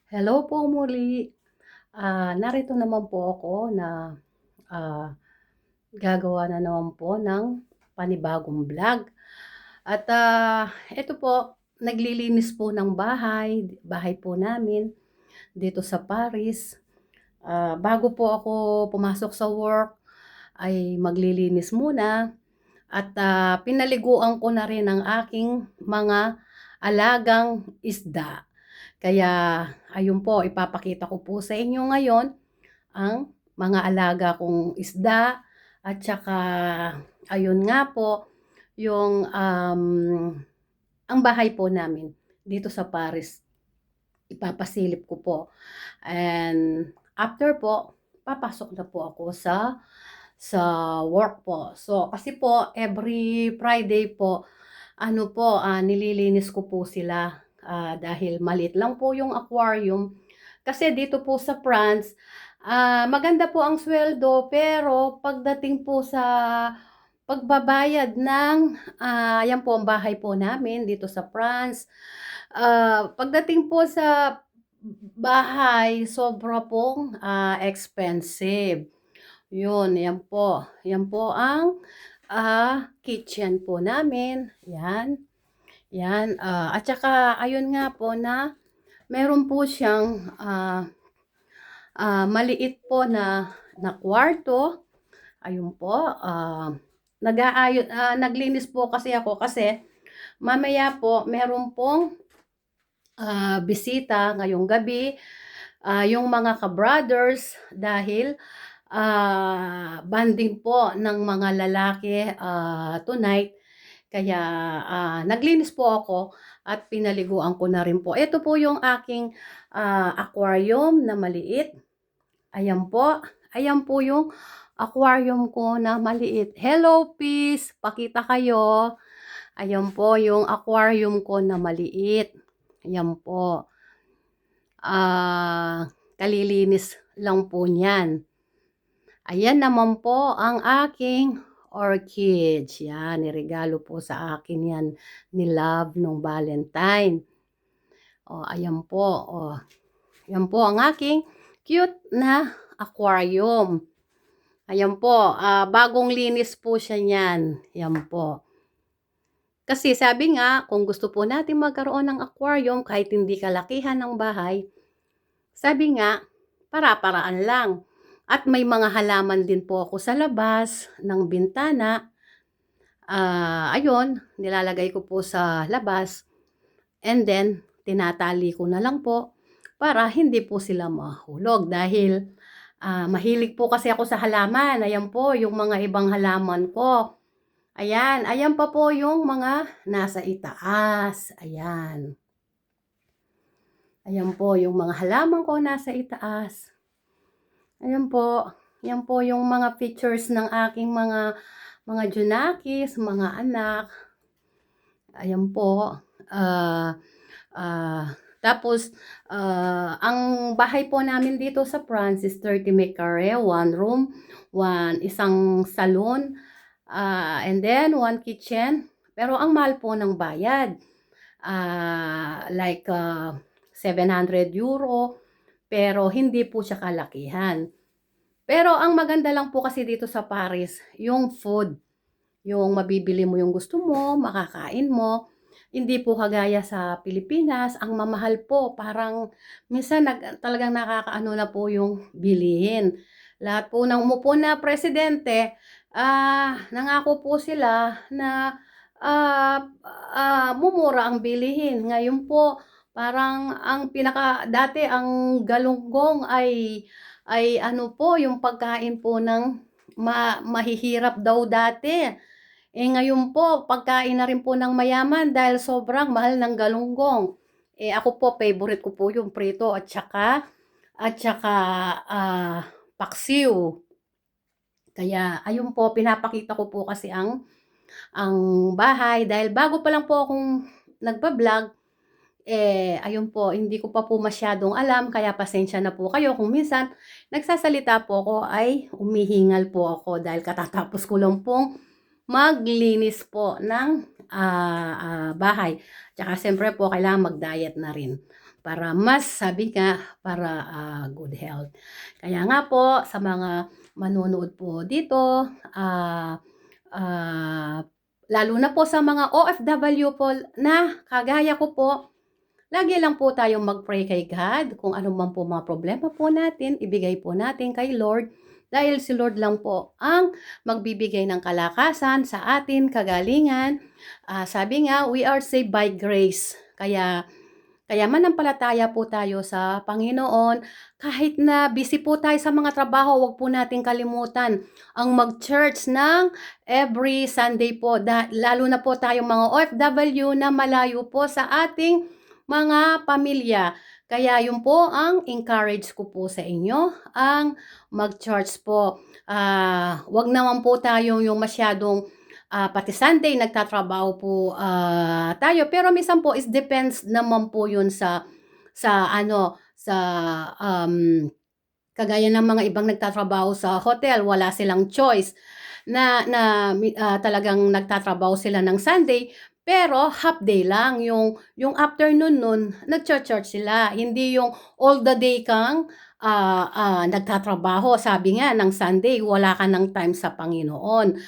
Hello po muli. Narito naman po ako na ah, gagawa na naman po ng panibagong vlog. At ito po, naglilinis po ng bahay po namin dito sa Paris. Bago po ako pumasok sa work, ay maglilinis muna at pinaliguan ko na rin ang aking mga alagang isda. Kaya ayun po, ipapakita ko po sa inyo ngayon ang mga alaga kong isda at saka ayun nga po yung ang bahay po namin dito sa Paris. Ipapasilip ko po. And after po, papasok na po ako sa work po. So kasi po every Friday po nililinis ko po sila dahil maliit lang po yung aquarium. Kasi dito po sa France, maganda po ang sweldo pero pagdating po sa pagbabayad ng, yan po ang bahay po namin dito sa France. Pagdating po sa bahay, sobra pong expensive. Yun, yan po ang kitchen po namin. Yan. Yan, at saka ayun nga po na meron po siyang maliit po na kwarto. Ayun po, naglinis po kasi ako kasi mamaya po meron pong bisita ngayong gabi, yung mga ka-brothers dahil banding po ng mga lalaki tonight. Kaya naglinis po ako at pinaliguan ko na rin po. Ito po yung aking aquarium na maliit. Ayan po. Ayan po yung aquarium ko na maliit. Hello, peace! Pakita kayo. Ayan po yung aquarium ko na maliit. Ayan po. Kalilinis lang po niyan. Ayan naman po ang aking orchids. Yan, niregalo po sa akin yan ni Love nung Valentine. Ayan po. Yan po ang aking cute na aquarium. Ayan po, bagong linis po siya niyan. Yan po. Kasi sabi nga, kung gusto po natin magkaroon ng aquarium kahit hindi kalakihan ng bahay, sabi nga, para-paraan lang. At may mga halaman din po ako sa labas ng bintana. Ayun, nilalagay ko po sa labas. And then, tinatali ko na lang po para hindi po sila mahulog. Dahil mahilig po kasi ako sa halaman. Ayan po yung mga ibang halaman ko. Ayan, ayan pa po yung mga nasa itaas. Ayan. Ayan po yung mga halaman ko nasa itaas. Ayan po. Yan po yung mga pictures ng aking mga junakis, mga anak. Ayan po. Tapos, ang bahay po namin dito sa France is 30 Mètres, 1 room, isang salon, and then 1 kitchen. Pero ang mahal po ng bayad, like 700 euro, pero hindi po siya kalakihan. Pero ang maganda lang po kasi dito sa Paris, yung food. Yung mabibili mo yung gusto mo, makakain mo. Hindi po kagaya sa Pilipinas, ang mamahal po. Parang minsan talagang nakakaano na po yung bilihin. Lahat po ng umupo na presidente, nangako po sila na mumura ang bilihin. Ngayon po, parang ang dati ang galunggong ay ano po, yung pagkain po ng mahihirap daw dati. Ngayon po, pagkain na rin po ng mayaman dahil sobrang mahal ng galunggong. Ako po, favorite ko po yung prito at saka paksiw. Kaya, ayun po, pinapakita ko po kasi ang bahay dahil bago pa lang po akong nagpa-vlog, ayun po, hindi ko pa po masyadong alam, kaya pasensya na po kayo kung minsan nagsasalita po ako ay umihingal po ako dahil katatapos ko lang pong maglinis po ng bahay. Tsaka siyempre po kailangan mag-diet na rin para mas sabi nga para good health. Kaya nga po sa mga manonood po dito, lalo na po sa mga OFW po na kagaya ko po, lagi lang po tayong mag-pray kay God kung ano man po mga problema po natin, ibigay po natin kay Lord dahil si Lord lang po ang magbibigay ng kalakasan sa atin, kagalingan. Sabi nga, we are saved by grace. Kaya manampalataya po tayo sa Panginoon. Kahit na busy po tayo sa mga trabaho, wag po nating kalimutan ang mag-church ng every Sunday po. Lalo na po tayong mga OFW na malayo po sa ating mga pamilya. Kaya yun po ang encourage ko po sa inyo, ang mag-church po. Wag naman po tayong yung masyadong pati Sunday nagtatrabaho po tayo, pero minsan po is depends naman po yun sa kagaya ng mga ibang nagtatrabaho sa hotel, wala silang choice talagang nagtatrabaho sila ng Sunday, pero half day lang yung afternoon nun nagcha-church sila, hindi yung all the day kang nagtatrabaho. Sabi nga ng Sunday wala ka ng time sa Panginoon.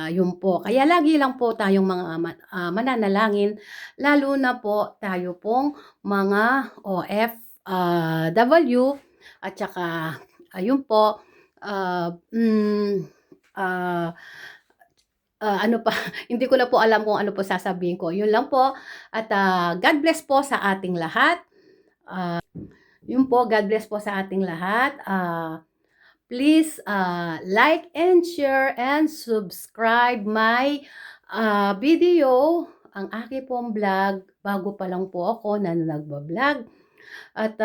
Yun po. Kaya lagi lang po tayong mga mananalangin, lalo na po tayo pong mga OFW at saka ayun po, ano pa, hindi ko na po alam kung ano po sasabihin ko. Yun lang po at God bless po sa ating lahat. Yun po, God bless po sa ating lahat. Please like and share and subscribe my video. Ang aking pong vlog, bago pa lang po ako na nagbablog. At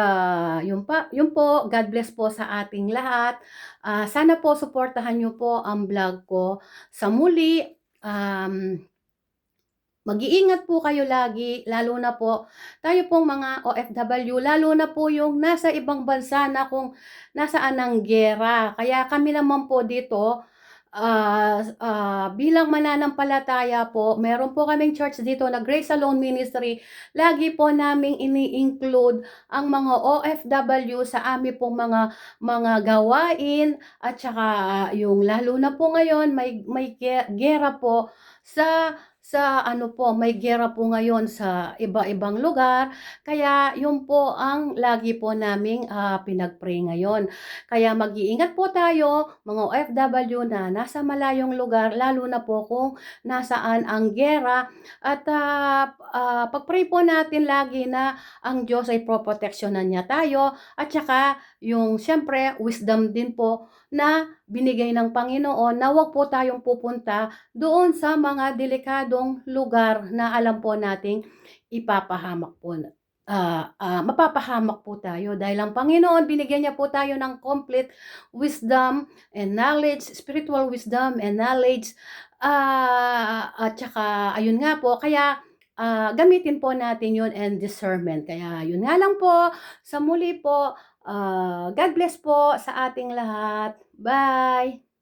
yun po, God bless po sa ating lahat. Sana po suportahan nyo po ang vlog ko. Sa muli, mag-iingat po kayo lagi, lalo na po tayo pong mga OFW, lalo na po yung nasa ibang bansa na kung nasaan ang giyera. Kaya kami naman po dito, bilang mananampalataya po, meron po kaming church dito na Grace Alone Ministry. Lagi po naming ini-include ang mga OFW sa amin pong mga gawain at saka yung lalo na po ngayon may giyera po may giyera po ngayon sa iba-ibang lugar. Kaya yun po ang lagi po naming pinag-pray ngayon. Kaya mag-iingat po tayo, mga OFW na nasa malayong lugar, lalo na po kung nasaan ang giyera. At pag-pray po natin lagi na ang Diyos ay proproteksyonan niya tayo. At saka yung siyempre wisdom din po na binigay ng Panginoon na wag po tayong pupunta doon sa mga delikadong lugar na alam po nating ipapahamak po mapapahamak po tayo dahil ang Panginoon binigyan niya po tayo ng complete wisdom and knowledge, spiritual wisdom and knowledge, at saka ayun nga po, kaya gamitin po natin yun and discernment. Kaya yun nga lang po, sa muli po, God bless po sa ating lahat. Bye!